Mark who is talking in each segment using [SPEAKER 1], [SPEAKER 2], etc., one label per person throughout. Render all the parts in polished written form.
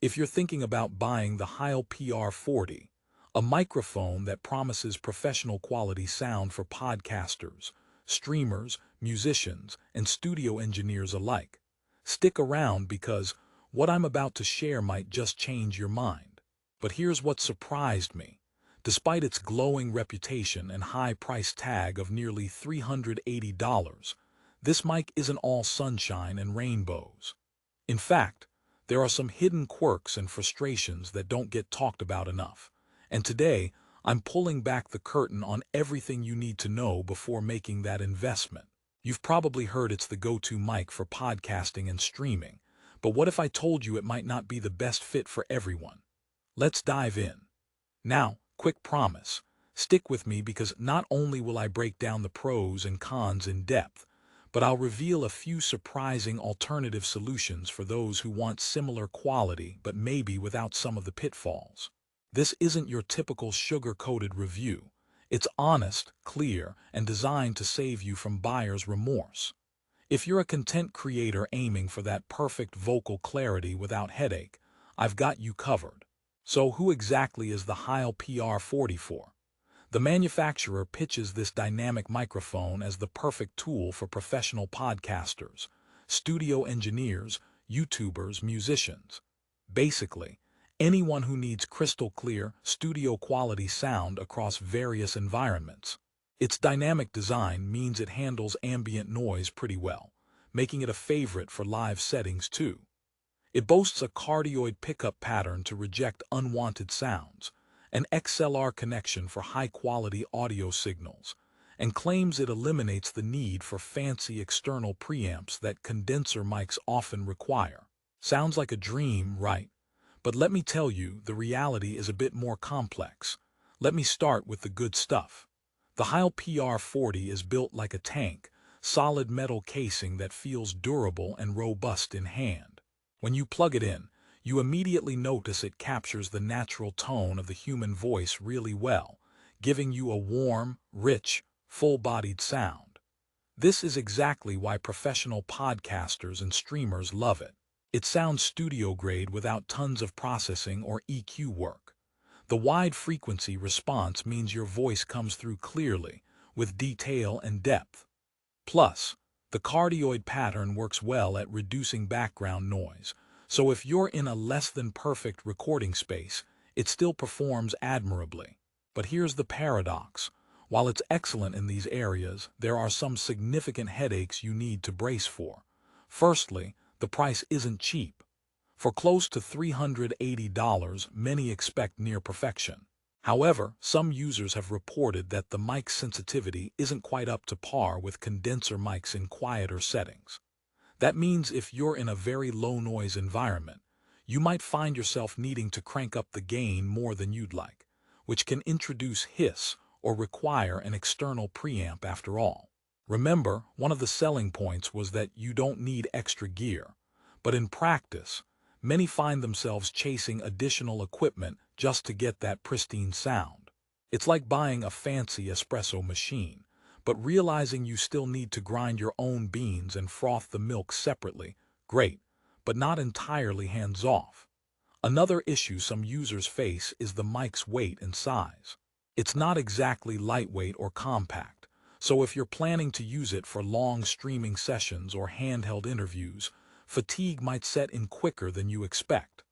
[SPEAKER 1] If you're thinking about buying the Heil PR 40, a microphone that promises professional quality sound for podcasters, streamers, musicians, and studio engineers alike, stick around because what I'm about to share might just change your mind. But here's what surprised me. Despite its glowing reputation and high price tag of nearly $380, this mic isn't all sunshine and rainbows. In fact, there are some hidden quirks and frustrations that don't get talked about enough. And today, I'm pulling back the curtain on everything you need to know before making that investment. You've probably heard it's the go-to mic for podcasting and streaming, but what if I told you it might not be the best fit for everyone? Let's dive in. Now, quick promise. Stick with me because not only will I break down the pros and cons in depth, but I'll reveal a few surprising alternative solutions for those who want similar quality but maybe without some of the pitfalls. This isn't your typical sugar-coated review. It's honest, clear, and designed to save you from buyer's remorse. If you're a content creator aiming for that perfect vocal clarity without headache, I've got you covered. So who exactly is the Heil PR 40 for? The manufacturer pitches this dynamic microphone as the perfect tool for professional podcasters, studio engineers, YouTubers, musicians. Basically, anyone who needs crystal clear, studio-quality sound across various environments. Its dynamic design means it handles ambient noise pretty well, making it a favorite for live settings too. It boasts a cardioid pickup pattern to reject unwanted sounds, an XLR connection for high-quality audio signals, and claims it eliminates the need for fancy external preamps that condenser mics often require. Sounds like a dream, right? But let me tell you, the reality is a bit more complex. Let me start with the good stuff. The Heil PR 40 is built like a tank, solid metal casing that feels durable and robust in hand. When you plug it in, you immediately notice it captures the natural tone of the human voice really well, giving you a warm, rich, full-bodied sound. This is exactly why professional podcasters and streamers love it. It sounds studio-grade without tons of processing or EQ work. The wide frequency response means your voice comes through clearly, with detail and depth. Plus, the cardioid pattern works well at reducing background noise, so if you're in a less-than-perfect recording space, it still performs admirably. But here's the paradox. While it's excellent in these areas, there are some significant headaches you need to brace for. Firstly, the price isn't cheap. For close to $380, many expect near perfection. However, some users have reported that the mic sensitivity isn't quite up to par with condenser mics in quieter settings. That means if you're in a very low-noise environment, you might find yourself needing to crank up the gain more than you'd like, which can introduce hiss or require an external preamp after all. Remember, one of the selling points was that you don't need extra gear, but in practice, many find themselves chasing additional equipment just to get that pristine sound. It's like buying a fancy espresso machine, but realizing you still need to grind your own beans and froth the milk separately. Great, but not entirely hands-off. Another issue some users face is the mic's weight and size. It's not exactly lightweight or compact, so if you're planning to use it for long streaming sessions or handheld interviews, fatigue might set in quicker than you expect.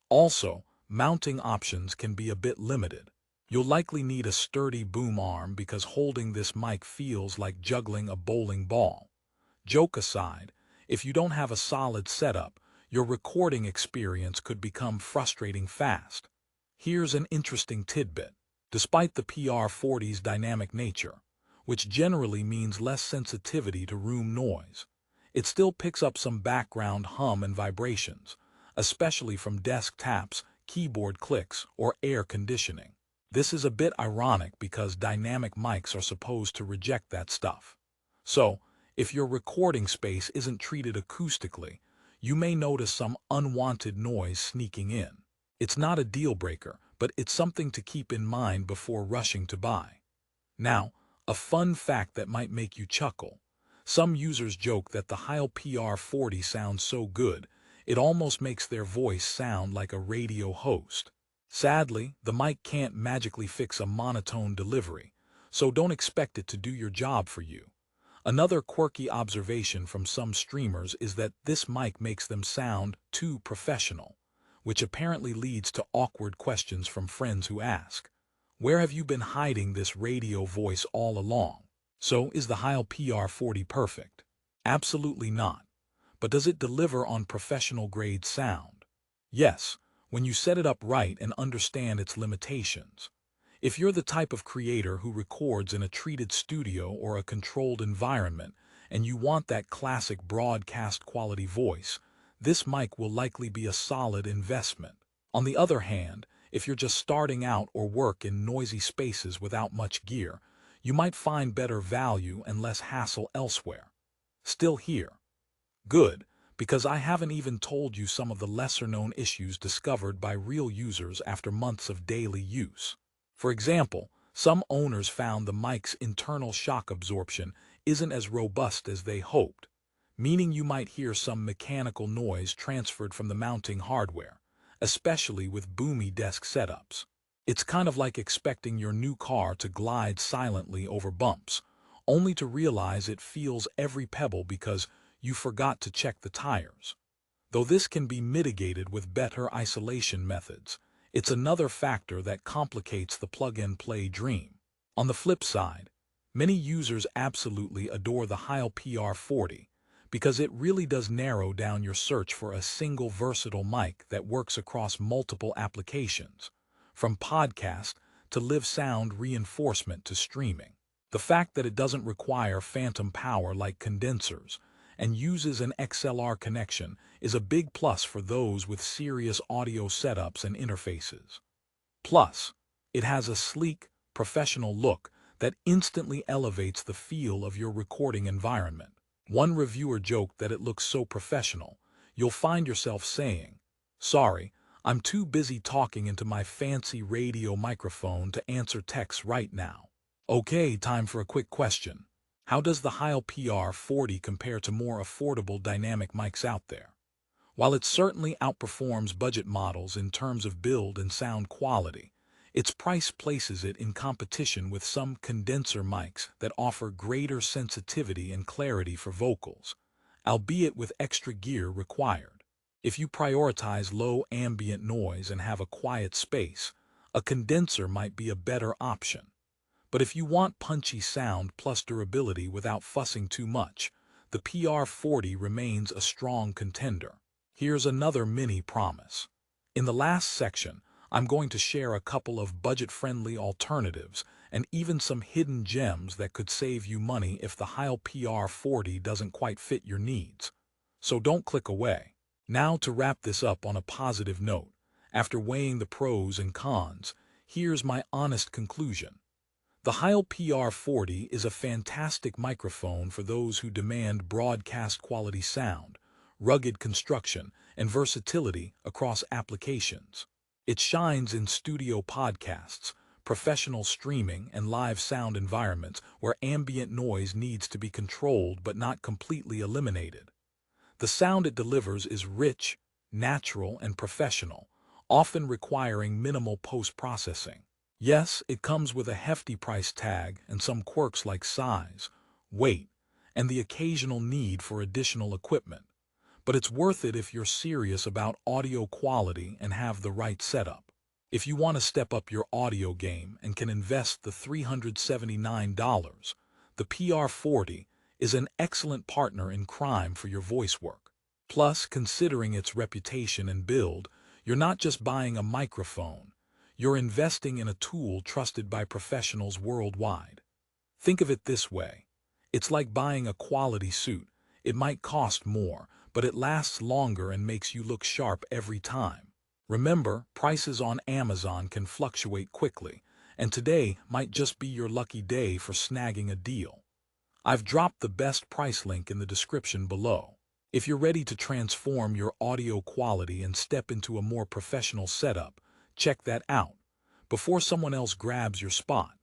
[SPEAKER 1] Also, mounting options can be a bit limited. You'll likely need a sturdy boom arm because holding this mic feels like juggling a bowling ball. Joke aside, if you don't have a solid setup, your recording experience could become frustrating fast. Here's an interesting tidbit. Despite the PR40's dynamic nature, which generally means less sensitivity to room noise, it still picks up some background hum and vibrations, especially from desk taps, keyboard clicks, or air conditioning. This is a bit ironic because dynamic mics are supposed to reject that stuff. So, if your recording space isn't treated acoustically, you may notice some unwanted noise sneaking in. It's not a deal breaker, but it's something to keep in mind before rushing to buy. Now, a fun fact that might make you chuckle. Some users joke that the Heil PR 40 sounds so good, It almost makes their voice sound like a radio host. Sadly, the mic can't magically fix a monotone delivery, so don't expect it to do your job for you. Another quirky observation from some streamers is that this mic makes them sound too professional, which apparently leads to awkward questions from friends who ask, "Where have you been hiding this radio voice all along?" So, is the Heil PR40 perfect? Absolutely not. But does it deliver on professional-grade sound? Yes, when you set it up right and understand its limitations. If you're the type of creator who records in a treated studio or a controlled environment, and you want that classic broadcast quality voice, this mic will likely be a solid investment. On the other hand, if you're just starting out or work in noisy spaces without much gear, you might find better value and less hassle elsewhere. Still here. Good, because I haven't even told you some of the lesser-known issues discovered by real users after months of daily use. For example, some owners found the mic's internal shock absorption isn't as robust as they hoped, meaning you might hear some mechanical noise transferred from the mounting hardware, especially with boomy desk setups. It's kind of like expecting your new car to glide silently over bumps, only to realize it feels every pebble because you forgot to check the tires. Though this can be mitigated with better isolation methods, it's another factor that complicates the plug-and-play dream. On the flip side, many users absolutely adore the Heil PR40 because it really does narrow down your search for a single versatile mic that works across multiple applications, from podcast to live sound reinforcement to streaming. The fact that it doesn't require phantom power like condensers and uses an XLR connection is a big plus for those with serious audio setups and interfaces. Plus, it has a sleek, professional look that instantly elevates the feel of your recording environment. One reviewer joked that it looks so professional, you'll find yourself saying, "Sorry, I'm too busy talking into my fancy radio microphone to answer texts right now." Okay, time for a quick question. How does the Heil PR40 compare to more affordable dynamic mics out there? While it certainly outperforms budget models in terms of build and sound quality, its price places it in competition with some condenser mics that offer greater sensitivity and clarity for vocals, albeit with extra gear required. If you prioritize low ambient noise and have a quiet space, a condenser might be a better option. But if you want punchy sound plus durability without fussing too much, the PR40 remains a strong contender. Here's another mini promise. In the last section, I'm going to share a couple of budget-friendly alternatives and even some hidden gems that could save you money if the Heil PR40 doesn't quite fit your needs. So don't click away. Now to wrap this up on a positive note, after weighing the pros and cons, here's my honest conclusion. The Heil PR40 is a fantastic microphone for those who demand broadcast-quality sound, rugged construction, and versatility across applications. It shines in studio podcasts, professional streaming, and live sound environments where ambient noise needs to be controlled but not completely eliminated. The sound it delivers is rich, natural, and professional, often requiring minimal post-processing. Yes, it comes with a hefty price tag and some quirks like size, weight, and the occasional need for additional equipment. But it's worth it if you're serious about audio quality and have the right setup. If you want to step up your audio game and can invest the $379, the PR40 is an excellent partner in crime for your voice work. Plus, considering its reputation and build, you're not just buying a microphone. You're investing in a tool trusted by professionals worldwide. Think of it this way. It's like buying a quality suit. It might cost more, but it lasts longer and makes you look sharp every time. Remember, prices on Amazon can fluctuate quickly, and today might just be your lucky day for snagging a deal. I've dropped the best price link in the description below. If you're ready to transform your audio quality and step into a more professional setup, check that out before someone else grabs your spot.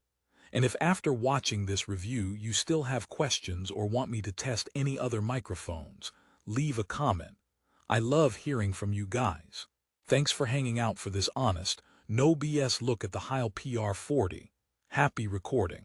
[SPEAKER 1] And if after watching this review you still have questions or want me to test any other microphones, leave a comment. I love hearing from you guys. Thanks for hanging out for this honest, no BS look at the Heil PR 40. Happy recording.